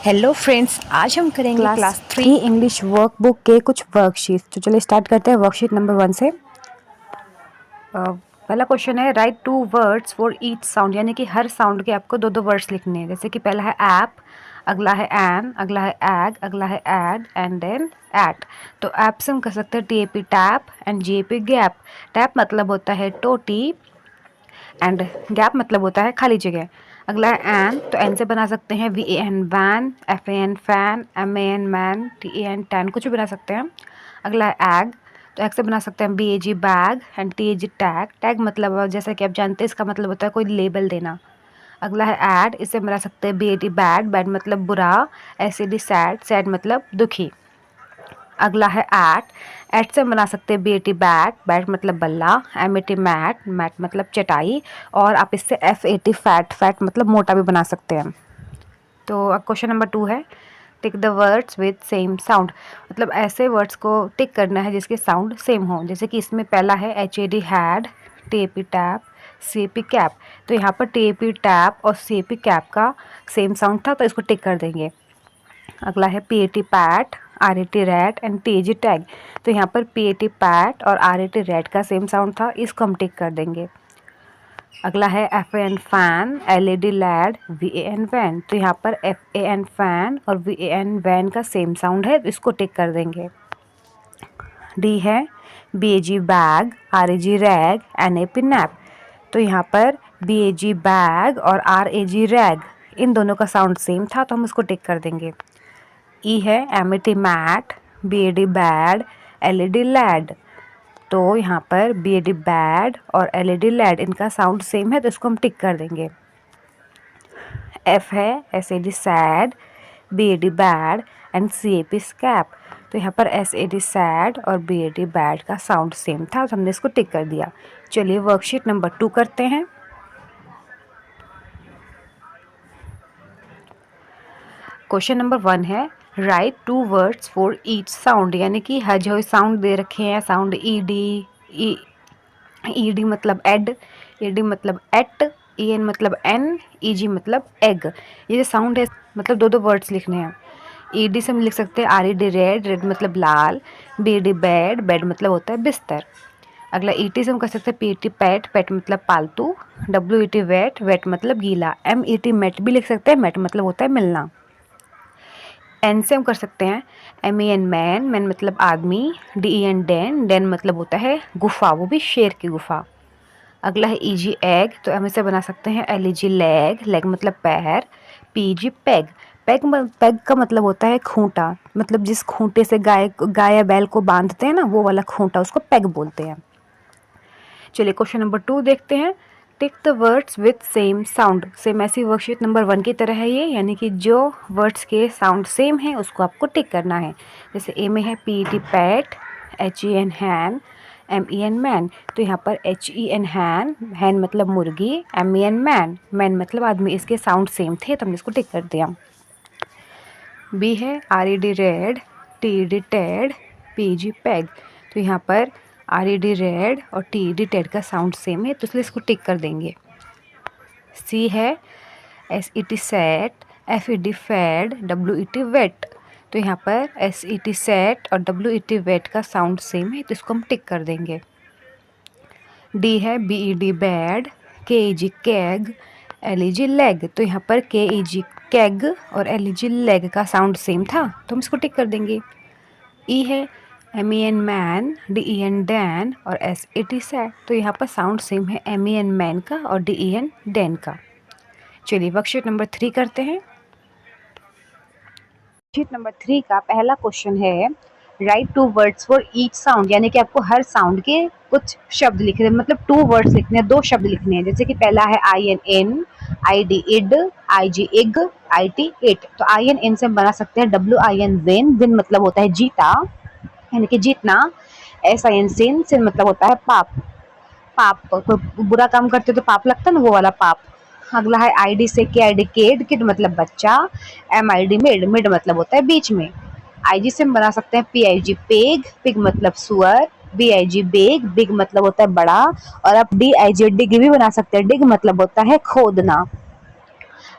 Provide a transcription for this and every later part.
Hello friends, आज हम करेंगे क्लास थ्री 3 इंग्लिश वर्कबुक के कुछ वर्कशीट्स। तो चलिए स्टार्ट करते हैं वर्कशीट नंबर 1 से। पहला क्वेश्चन है right 2 words for each sound, यानी कि हर साउंड के आपको दो दो वर्ड्स लिखने हैं। जैसे कि पहला है ऐप, अगला है एन, अगला है एग, अगला है एड एंड देन एट। तो ऐप से हम कर सकते हैं TAP tap and GAP gap. Tap मतलब होता है टोटी एंड गैप मतलब होता है खाली जगह। अगला है एन, तो एन से बना सकते हैं V A N van, F A N fan, M A N man, T A N tan, कुछ भी बना सकते हैं। अगला है एग, तो एग से बना सकते हैं B A G bag and T A G tag. Tag मतलब जैसा कि आप जानते हैं इसका मतलब होता है कोई लेबल देना। अगला है एड, इससे बना सकते हैं B A T bad, bad मतलब बुरा, S A D sad, sad मतलब दुखी। अगला है एट से बना सकते हैं B A T bat, bat मतलब बल्ला, M A T mat, mat मतलब चटाई, और आप इससे F A T fat, fat मतलब मोटा भी बना सकते हैं। तो अब क्वेश्चन नंबर 2 है tick the words with same sound, मतलब ऐसे वर्ड्स को टिक करना है जिसके साउंड सेम हो। जैसे कि इसमें पहला है H A D had, T A P tap, C A P cap. तो यहाँ पर टी ए पी टैप और सी ए पी कैप का सेम साउंड था, तो इसको टिक कर देंगे। अगला है P A T pat, R A T rat and T A G tag. तो यहाँ पर पी ए टी पैट और आर ए टी रैट का सेम साउंड था, इसको हम टिक कर देंगे। अगला है F A N fan, L A D lad, V A N van. तो यहाँ पर एफ ए एन फैन और वी ए एन वैन का सेम साउंड है, तो इसको टिक कर देंगे। डी है B A G bag, R A G rag, N A P nap. तो यहाँ पर बी ए जी बैग और आर ए जी रैग, इन दोनों का साउंड सेम था, तो हम इसको टिक कर देंगे। ई है M A T mat, B A D bad, L A D lad. तो यहाँ पर बी ए डी बैड और एल ए डी लैड, इनका साउंड सेम है, तो इसको हम टिक कर देंगे। एफ है S A D sad, B A D bad and C A P cap. तो यहाँ पर एस ए डी सैड और बी ए डी बैड का साउंड सेम था, तो हमने इसको टिक कर दिया। चलिए वर्कशीट नंबर 2 करते हैं। क्वेश्चन नंबर 1 है right 2 words for each sound, यानी कि हर जो साउंड दे रखे हैं, sound E D, E D मतलब एड, ए डी मतलब एट, ई एन मतलब एन, ई जी मतलब एग। ये जो साउंड है मतलब दो दो वर्ड्स लिखने हैं। ई डी से हम लिख सकते हैं are E D red, red मतलब लाल, बी डी बेड, बेड मतलब होता है बिस्तर। अगला ई टी से हम कर सकते हैं पी टी पैट, पैट मतलब पालतू, W E T wet, wet मतलब गीला, एम ई टी मेट भी लिख सकते हैं, मेट मतलब होता है मिलना। एन से हम कर सकते हैं M E N men, men मतलब आदमी, D E N den, den मतलब होता है गुफा, वो भी शेर की गुफा। अगला है ई जी एग, तो हम इसे बना सकते हैं L E G leg, leg मतलब पैर, P G peg, peg peg का मतलब होता है खूंटा, मतलब जिस खूंटे से गाय या बैल को बांधते हैं ना, वो वाला खूंटा, उसको पैग बोलते हैं। चलिए क्वेश्चन नंबर 2 देखते हैं tick the words with same sound. Same ऐसी वर्कशीट नंबर 1 की तरह है ये, यानी कि जो वर्ड्स के साउंड सेम है उसको आपको टिक करना है। जैसे ए में है P E T pet, H E N hen, M E N men. तो यहाँ पर एच ई एन हैन, हैन मतलब मुर्गी, M E N men, men मतलब आदमी, इसके साउंड सेम थे, तो हमने इसको टिक कर दिया। बी है R E D red, T E D ted, P G peg. तो यहाँ पर आर ई डी रेड और टी ई डी टेड का साउंड सेम है, तो इसलिए इसको टिक कर देंगे। सी है S E T set, F E D fed, W E T wet. तो यहाँ पर एस ई टी सेट और डब्ल्यू ई टी वेट का साउंड सेम है, तो इसको हम टिक कर देंगे। डी है B E D bed, K E G keg, L E G leg. तो यहाँ पर के ई जी कैग और एल ई जी लेग का साउंड सेम था, तो हम इसको टिक कर देंगे। ई है M E N men, D E N den और एस ए टी सैट। तो यहाँ पर साउंड सेम है एम ई एन मैन का और डी ई एन डैन का। चलिए वर्कशीट नंबर 3 करते हैं। वर्कशीट नंबर 3 का पहला क्वेश्चन है right 2 words for each sound, यानी कि आपको हर साउंड के कुछ शब्द लिखने हैं, मतलब 2 वर्ड्स लिखने हैं, 2 शब्द लिखने हैं। जैसे कि पहला है I N in, I D id, I G ig, I T it. तो आई एन एन से हम बना सकते हैं W I N win, win मतलब होता है जीता, यानी कि जीतना। एस आई एन सिन मतलब होता है पाप, पाप कोई बुरा काम करते तो पाप लगता है ना, वो वाला पाप। अगला है आई डी से के आई डी केड, किड मतलब बच्चा, M I D mid, mid मतलब होता है बीच में। आई जी से हम बना सकते हैं P I G pig, pig मतलब सुअर, B I G big, big मतलब होता है बड़ा, और अब डी आई जी डिग भी बना सकते हैं, डिग मतलब होता है खोदना।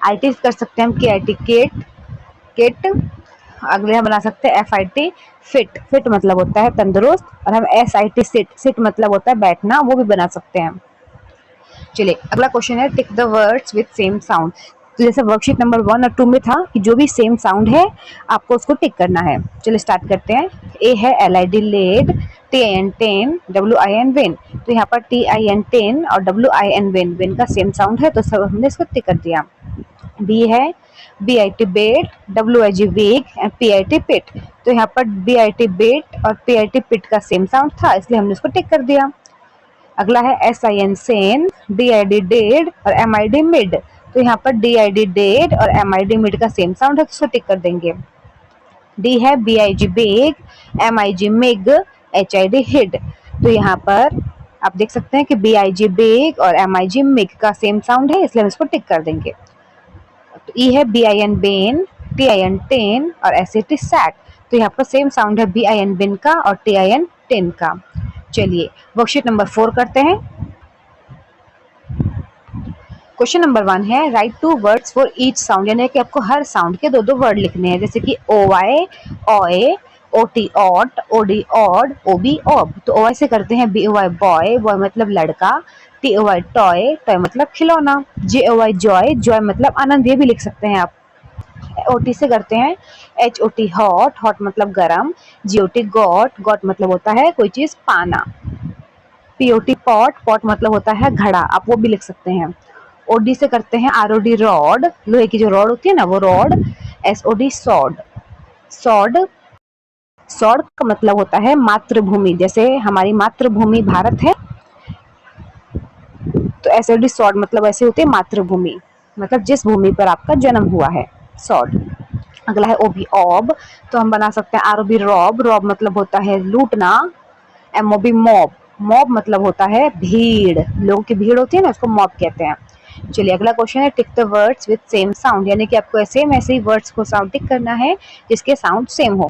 आई टी कर सकते हैं हम के आई टी केट, किट। अगले हम बना सकते हैं FIT फिट। फिट मतलब होता है तंदुरुस्त, और हम SIT सिट। सिट मतलब होता है बैठना, वो भी बना सकते हैं। चलिए अगला क्वेश्चन है tick the words with same sound. तो जैसे वर्कशीट नंबर 1 और 2 में था कि जो भी सेम साउंड है आपको उसको टिक करना है। चलिए स्टार्ट करते हैं। ए है LID lid, TIN tin, WIN win. तो यहाँ पर TIN टेन और WIN विन, विन का सेम साउंड है तो सब हमने इसको टिक कर दिया। बी है BIT bit, WIG wig and PIT pit. तो यहाँ पर BIT बेट और PIT पिट का सेम साउंड था इसलिए हमने इसको टिक कर दिया। अगला है SIN सेन, DID डेड और MID मिड। तो यहाँ पर DID डेड और MID मिड का सेम साउंड है तो इसको टिक कर देंगे। डी है BIG big, MIG mig, HID hid. तो यहाँ पर आप देख सकते हैं कि BIG बिग और MIG मिग का सेम साउंड है इसलिए हम इसको टिक कर देंगे। तो ई है BIN बेन, TIN टेन और SAT सैट। तो यहाँ पर सेम साउंड है BIN बिन का और TIN टेन का। चलिए वर्कशीट नंबर 4 करते हैं। क्वेश्चन नंबर 1 है right 2 words for each sound, यानी कि आपको हर साउंड के 2-2 वर्ड लिखने हैं, जैसे कि OY oy, OT ot, OD od, OB ob. तो OY से करते हैं BOY बॉय, बॉय मतलब लड़का, TOY टॉय, टॉय मतलब खिलौना, JOY जॉय, जॉय मतलब आनंद, ये भी लिख सकते हैं आप। OT से करते हैं HOT हॉट, हॉट मतलब गरम, GOT गॉट, गॉट मतलब होता है कोई चीज पाना, POT पॉट, पॉट मतलब होता है घड़ा, आप वो भी लिख सकते हैं। OD से करते हैं ROD रॉड, लोहे की जो रॉड होती है ना वो rod, SOD sawed, sawed, sawed का मतलब होता है मातृभूमि, जैसे हमारी मातृभूमि भारत है तो SOD सॉड मतलब ऐसे होती है मातृभूमि, मतलब जिस भूमि पर आपका जन्म हुआ है, सॉड। अगला है OB ऑब। तो हम बना सकते हैं ROB रॉब, रॉब मतलब होता है लूटना, MOB मॉब, मॉब मतलब होता है भीड़, लोगों की भीड़ होती है ना उसको मॉब कहते हैं। चलिए अगला क्वेश्चन है tick the words with same sound, यानी कि आपको सेम ऐसे ही वर्ड्स को साउंड टिक करना है जिसके साउंड सेम हो।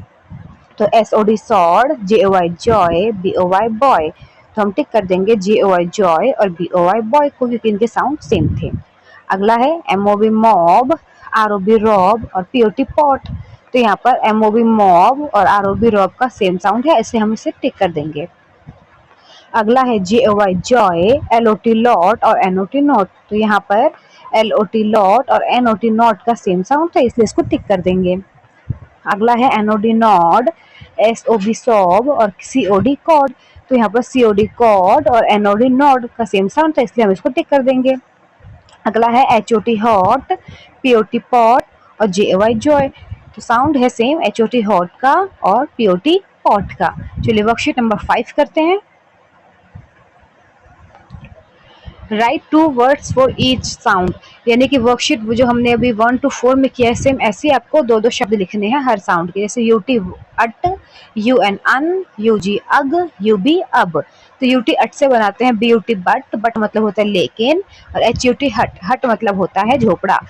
तो SOD sawed, JOY Joy, BOY boy. तो हम टिक कर देंगे JOY जॉय और BOY बॉय को क्योंकि इनके साउंड सेम थे। अगला है MOB मॉब, ROB रॉब और POT पॉट। तो यहाँ पर MOB मॉब और ROB रॉब का सेम साउंड है इसलिए हम इसे टिक कर देंगे। अगला है JOY जॉय, LOT लॉट और NOT नॉट। तो यहाँ पर LOT लॉट और NOT नॉट का सेम साउंड है इसलिए इसको टिक कर देंगे। अगला है NOD नॉड, SOB सॉब और COD कॉड। तो यहाँ पर COD कॉड और NOD नॉड का सेम साउंड है इसलिए हम इसको टिक कर देंगे। अगला है HOT हॉट, POT पॉट और JOY जॉय। तो साउंड है सेम HOT हॉट का और POT पॉट का। चलिए वर्कशीट नंबर 5 करते हैं। Right 2 words for each sound, यानी कि वर्कशीट जो हमने अभी 1 to 4 में किया है सेम ऐसे आपको 2-2 शब्द लिखने हैं हर साउंड के, जैसे UT अट, UN अन, UG अग, UB अब। तो UT अट से बनाते हैं BUT बट, बट मतलब होता है लेकिन, और HUT हट, हट मतलब होता है झोपड़ा।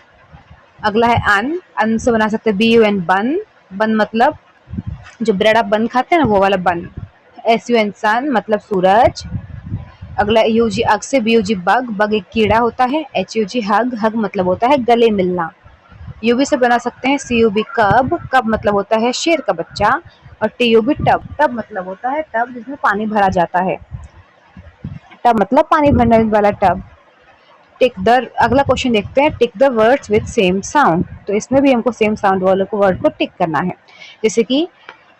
अगला है अन, अन से बना सकते हैं BUN बन, बन मतलब जो ब्रेड आप बन खाते हैं ना वो वाला बन। SUN सन मतलब सूरज। अगला UG अग से BUG बग, बग एक कीड़ा होता है। HUG हग, हग मतलब होता है गले मिलना। UB से बना सकते हैं CUB कब, कब मतलब होता है शेर का बच्चा। और TUB टब, टब मतलब होता है टब जिसमें पानी भरा जाता है, टब मतलब पानी भरने वाला टब। टिक द, अगला क्वेश्चन देखते हैं tick the words with same sound. तो इसमें भी हमको सेम साउंड वाले को वर्ड को टिक करना है, जैसे कि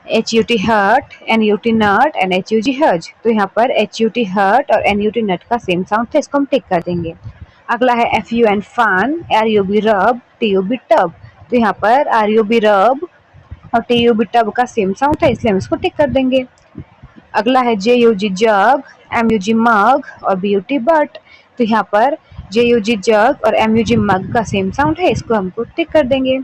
HUT hurt, NUT nut and HUG हज। तो यहाँ पर HUT हर्ट और NUT नट का सेम साउंड है इसको हम टिक कर देंगे। अगला है FUN फन, RUB रब, TUB टब। तो यहाँ पर RUB रब और TUB टब का सेम साउंड है इसलिए हम इसको टिक कर देंगे। अगला है JUG जग, MUG मग और BUT बट। तो यहाँ पर JUG जग और MUG मग का सेम साउंड है इसको हमको टिक कर देंगे।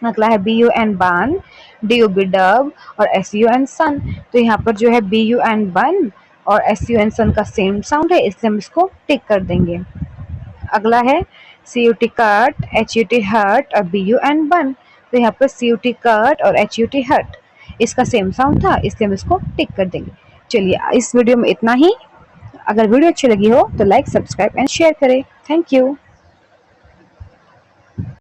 अगला है BUN बन, DUB डब और SUN सन। तो यहाँ पर जो है BUN बन और SUN सन का सेम साउंड है इसलिए हम इसको टिक कर देंगे। अगला है CUT कट, HUT हट और BUN बन। तो यहाँ पर CUT कट और HUT हट इसका सेम साउंड था इसलिए हम इसको टिक कर देंगे। चलिए इस वीडियो में इतना ही। अगर वीडियो अच्छी लगी हो तो लाइक, सब्सक्राइब एंड शेयर करें। Thank you.